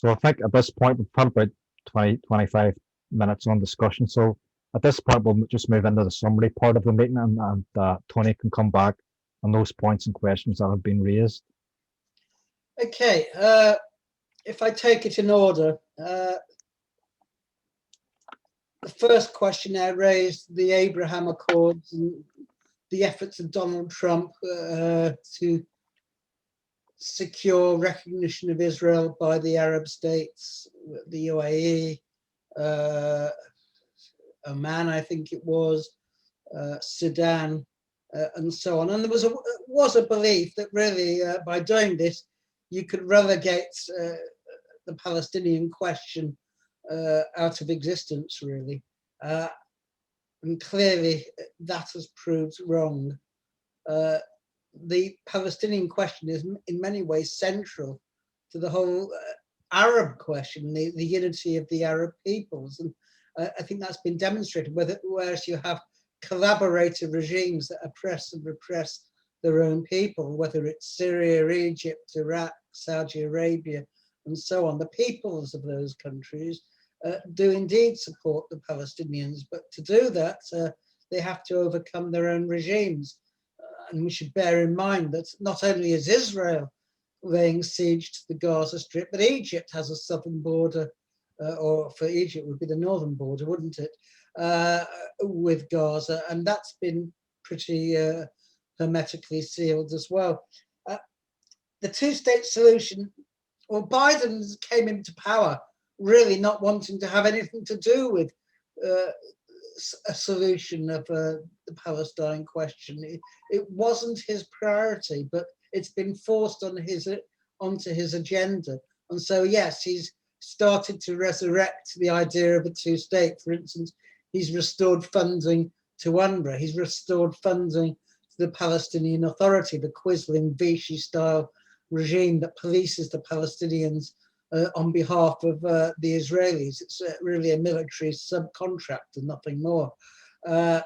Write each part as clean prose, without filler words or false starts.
So I think at this point we've had about 20-25 minutes on discussion. So at this point we'll just move into the summary part of the meeting, and Tony can come back on those points and questions that have been raised. Okay, if I take it in order, the first question I raised, the Abraham Accords and the efforts of Donald Trump to secure recognition of Israel by the Arab states, the UAE, Oman, I think it was, Sudan, and so on. And there was a belief that really by doing this, you could relegate the Palestinian question out of existence, really. And clearly that has proved wrong. The Palestinian question is in many ways central to the whole Arab question, the unity of the Arab peoples. And I think that's been demonstrated, whereas you have collaborator regimes that oppress and repress their own people, whether it's Syria, Egypt, Iraq, Saudi Arabia, and so on. The peoples of those countries do indeed support the Palestinians, but to do that, they have to overcome their own regimes. And we should bear in mind that not only is Israel laying siege to the Gaza Strip, but Egypt has a southern border, or for Egypt would be the northern border, wouldn't it, with Gaza, and that's been pretty hermetically sealed as well. The two-state solution, well, Biden came into power really not wanting to have anything to do with a solution of the Palestine question. It wasn't his priority, but it's been forced onto his agenda. And so, yes, he's started to resurrect the idea of a two-state. For instance, he's restored funding to UNRWA. He's restored funding to the Palestinian Authority, the Quisling Vichy-style regime that polices the Palestinians on behalf of the Israelis. It's really a military subcontractor, nothing more. But,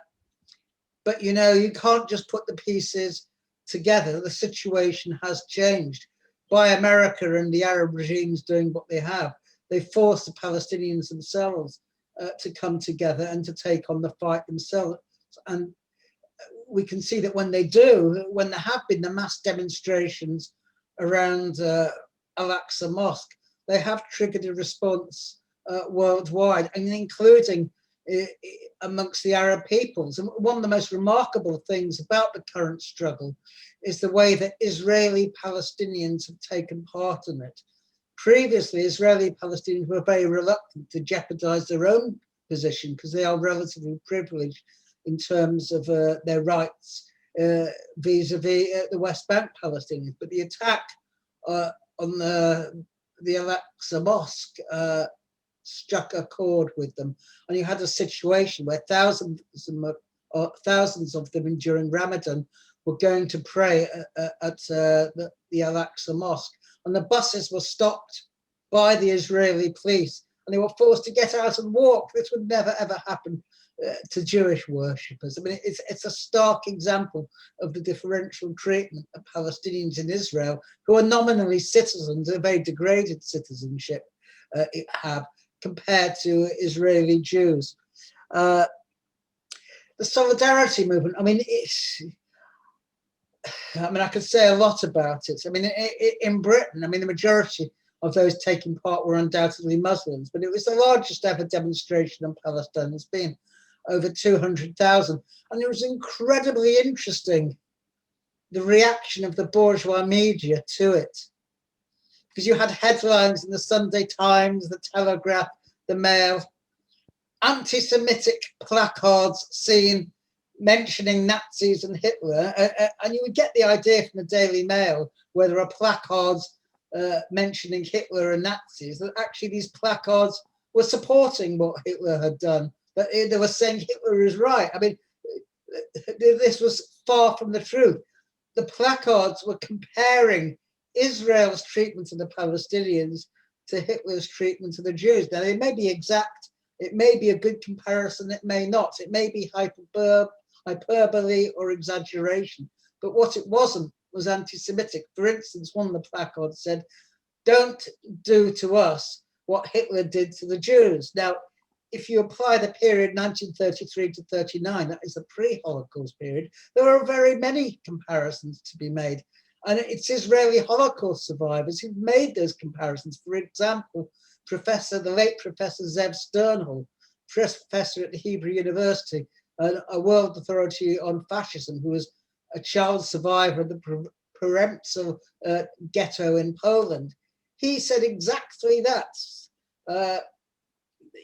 you know, you can't just put the pieces together. The situation has changed. By America and the Arab regimes doing what they have, they force the Palestinians themselves to come together and to take on the fight themselves. And we can see that when they do, when there have been the mass demonstrations around Al-Aqsa Mosque, they have triggered a response worldwide, and including amongst the Arab peoples. And one of the most remarkable things about the current struggle is the way that Israeli Palestinians have taken part in it. Previously, Israeli Palestinians were very reluctant to jeopardize their own position because they are relatively privileged in terms of their rights vis-a-vis the West Bank Palestinians. But the attack on the Al-Aqsa Mosque struck a chord with them. And you had a situation where thousands of them during Ramadan were going to pray at the Al-Aqsa Mosque. And the buses were stopped by the Israeli police and they were forced to get out and walk. This would never, ever happen to Jewish worshippers. I mean, it's a stark example of the differential treatment of Palestinians in Israel, who are nominally citizens, a very degraded citizenship have, compared to Israeli Jews. The solidarity movement, I could say a lot about it. I mean, in Britain, the majority of those taking part were undoubtedly Muslims, but it was the largest ever demonstration in Palestine. There's been over 200,000. And it was incredibly interesting, the reaction of the bourgeois media to it. Because you had headlines in the Sunday Times, the Telegraph, the Mail, anti-Semitic placards seen mentioning Nazis and Hitler, and you would get the idea from the Daily Mail, where there are placards mentioning Hitler and Nazis, that actually these placards were supporting what Hitler had done, that they were saying Hitler is right. I mean, this was far from the truth. The placards were comparing Israel's treatment of the Palestinians to Hitler's treatment of the Jews. Now, they may be exact, it may be a good comparison, it may not, it may be hyperbole or exaggeration, but what it wasn't was anti-Semitic. For instance, one of the placards said, don't do to us what Hitler did to the Jews. Now, if you apply the period 1933 to 39, that is the pre-Holocaust period, there are very many comparisons to be made. And it's Israeli Holocaust survivors who've made those comparisons. For example, the late Professor Zev Sternhal, professor at the Hebrew University, a world authority on fascism, who was a child survivor of the Przemysl ghetto in Poland. He said exactly that.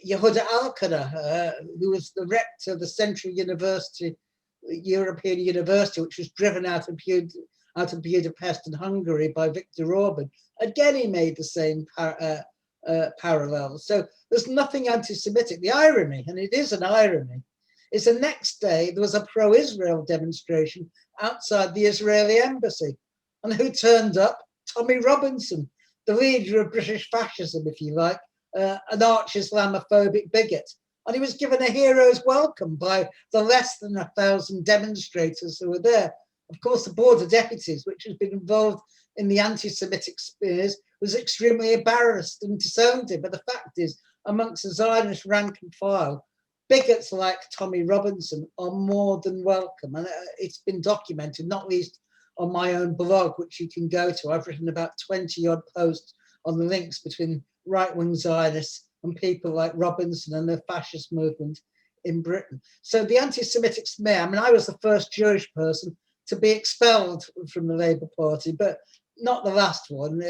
Yehuda Alkana, who was the rector of the Central University, European University, which was driven out of Budapest and Hungary by Viktor Orban, again he made the same parallels. So there's nothing anti-Semitic. The irony, and it is an irony, is the next day there was a pro-Israel demonstration outside the Israeli embassy. And who turned up? Tommy Robinson, the leader of British fascism, if you like, an arch-Islamophobic bigot. And he was given a hero's welcome by the less than 1,000 demonstrators who were there. Of course, the Board of Deputies, which has been involved in the anti-Semitic smears, was extremely embarrassed and disowned him. But the fact is, amongst the Zionist rank and file, bigots like Tommy Robinson are more than welcome. And it's been documented, not least on my own blog, which you can go to. I've written about 20 odd posts on the links between right-wing Zionists and people like Robinson and the fascist movement in Britain. So the anti-Semitic smear, I mean, I was the first Jewish person to be expelled from the Labour Party, but not the last one.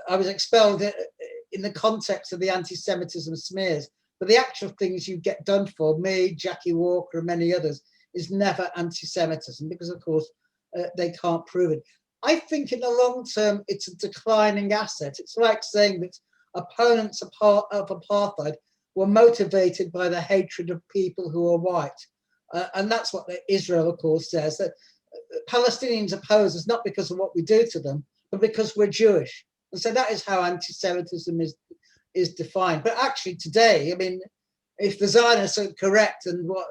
I was expelled in the context of the anti-Semitism smears, but the actual things you get done for, me, Jackie Walker and many others, is never anti-Semitism because, of course, they can't prove it. I think in the long term, it's a declining asset. It's like saying that opponents of apartheid were motivated by the hatred of people who are white. And that's what Israel, of course, says, that Palestinians oppose us not because of what we do to them, but because we're Jewish. And so that is how anti-Semitism is defined. But actually today, I mean, if the Zionists are correct and what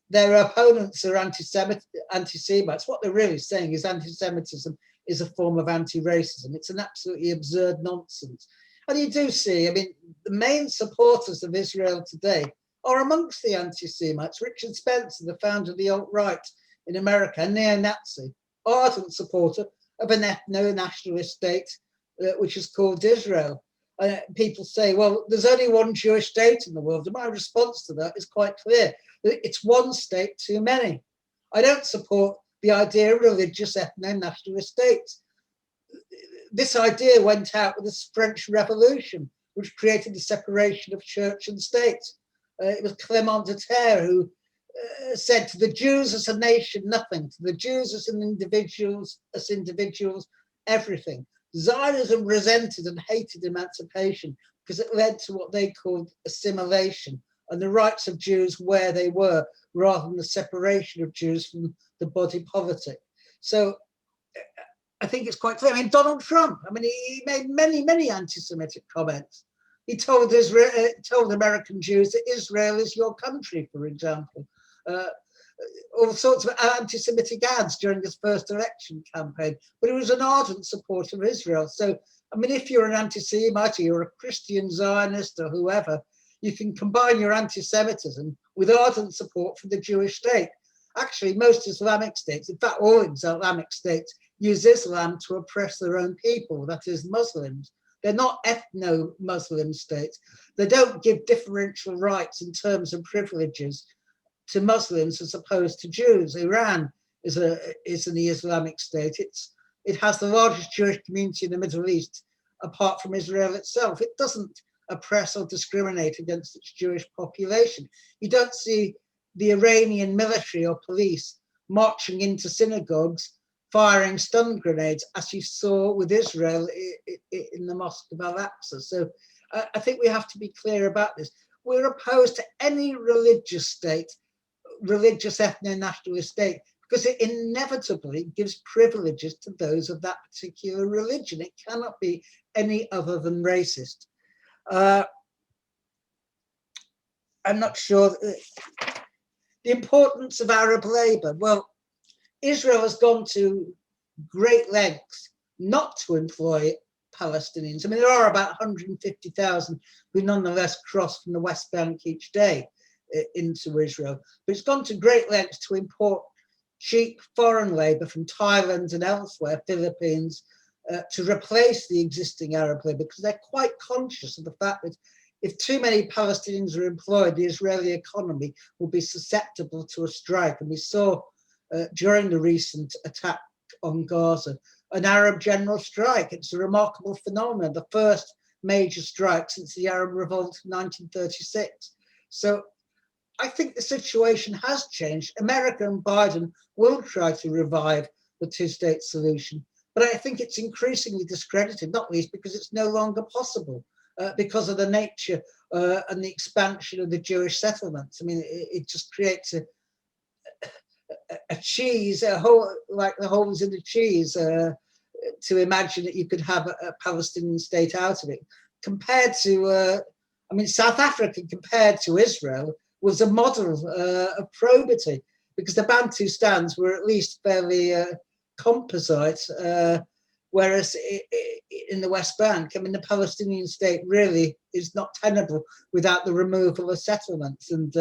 their opponents are anti-Semites, what they're really saying is anti-Semitism is a form of anti-racism. It's an absolutely absurd nonsense. And you do see, I mean, the main supporters of Israel today are amongst the anti-Semites. Richard Spencer, the founder of the alt-right in America, a neo-Nazi, ardent supporter of an ethno-nationalist state, which is called Israel. People say, well, there's only one Jewish state in the world. And my response to that is quite clear. It's one state too many. I don't support the idea of religious ethno-nationalist states. This idea went out with the French Revolution, which created the separation of church and state. It was Clément de Terre who said to the Jews as a nation, nothing. To the Jews as individuals, everything. Zionism resented and hated emancipation because it led to what they called assimilation and the rights of Jews where they were, rather than the separation of Jews from the body politic. So I think it's quite clear. I mean, Donald Trump, I mean, he made many, many anti-Semitic comments. He told American Jews that Israel is your country, for example. All sorts of anti-Semitic ads during his first election campaign, but he was an ardent supporter of Israel. So, I mean, if you're an anti-Semite, or you're a Christian Zionist or whoever, you can combine your anti-Semitism with ardent support for the Jewish state. Actually, most Islamic states, in fact, all Islamic states, use Islam to oppress their own people, that is Muslims. They're not ethno-Muslim states. They don't give differential rights in terms of privileges to Muslims as opposed to Jews. Iran is an Islamic state. It has the largest Jewish community in the Middle East, apart from Israel itself. It doesn't oppress or discriminate against its Jewish population. You don't see the Iranian military or police marching into synagogues, firing stun grenades, as you saw with Israel in the Mosque of Al-Aqsa. So I think we have to be clear about this. We're opposed to any religious state, religious ethno-nationalist state, because it inevitably gives privileges to those of that particular religion. It cannot be any other than racist. I'm not sure. The importance of Arab labor. Well, Israel has gone to great lengths not to employ Palestinians. I mean, there are about 150,000 who nonetheless cross from the West Bank each day into Israel. But it's gone to great lengths to import cheap foreign labor from Thailand and elsewhere, Philippines, to replace the existing Arab labor, because they're quite conscious of the fact that if too many Palestinians are employed, the Israeli economy will be susceptible to a strike. And we saw during the recent attack on Gaza, an Arab general strike. It's a remarkable phenomenon, the first major strike since the Arab Revolt of 1936. So I think the situation has changed. America and Biden will try to revive the two-state solution, but I think it's increasingly discredited, not least because it's no longer possible because of the nature and the expansion of the Jewish settlements. I mean, it just creates a cheese, a hole, like the holes in the cheese, to imagine that you could have a Palestinian state out of it. Compared to, I mean, South Africa compared to Israel was a model of probity, because the Bantustans were at least fairly composite, whereas in the West Bank, I mean, the Palestinian state really is not tenable without the removal of settlements, and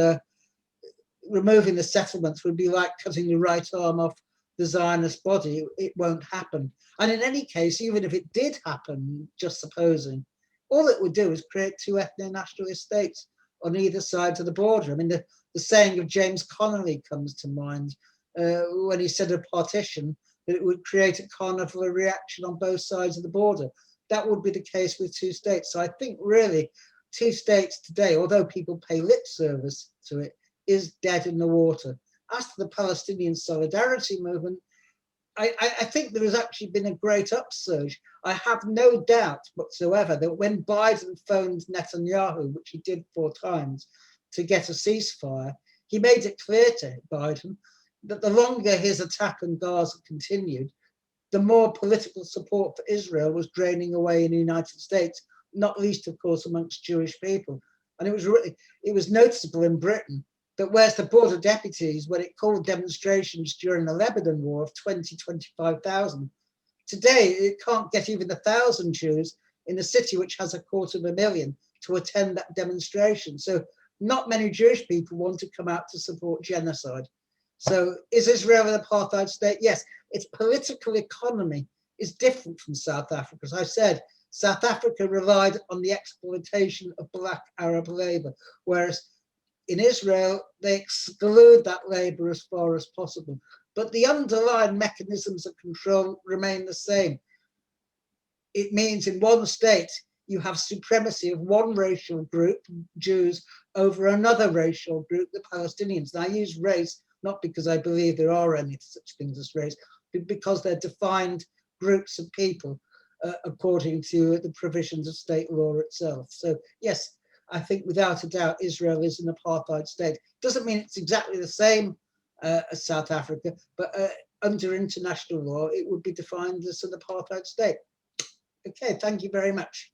removing the settlements would be like cutting the right arm off the Zionist body. It won't happen. And in any case, even if it did happen, just supposing, all it would do is create two ethno-nationalist states on either side of the border. I mean, the saying of James Connolly comes to mind when he said of partition, that it would create a carnival reaction on both sides of the border. That would be the case with two states. So I think really two states today, although people pay lip service to it, is dead in the water. As to the Palestinian solidarity movement, I think there has actually been a great upsurge. I have no doubt whatsoever that when Biden phoned Netanyahu, which he did 4 times, to get a ceasefire, he made it clear to Biden that the longer his attack on Gaza continued, the more political support for Israel was draining away in the United States, not least, of course, amongst Jewish people. And it was noticeable in Britain that whereas the border deputies, when it called demonstrations during the Lebanon war of 25,000, today it can't get even 1,000 Jews in a city which has 250,000 to attend that demonstration. So not many Jewish people want to come out to support genocide. So is Israel an apartheid state? Yes. Its political economy is different from South Africa. As I said, South Africa relied on the exploitation of black Arab labor, whereas in Israel, they exclude that labor as far as possible. But the underlying mechanisms of control remain the same. It means in one state, you have supremacy of one racial group, Jews, over another racial group, the Palestinians. And I use race not because I believe there are any such things as race, but because they're defined groups of people according to the provisions of state law itself. So yes, I think without a doubt, Israel is an apartheid state. Doesn't mean it's exactly the same as South Africa, but under international law, it would be defined as an apartheid state. Okay, thank you very much.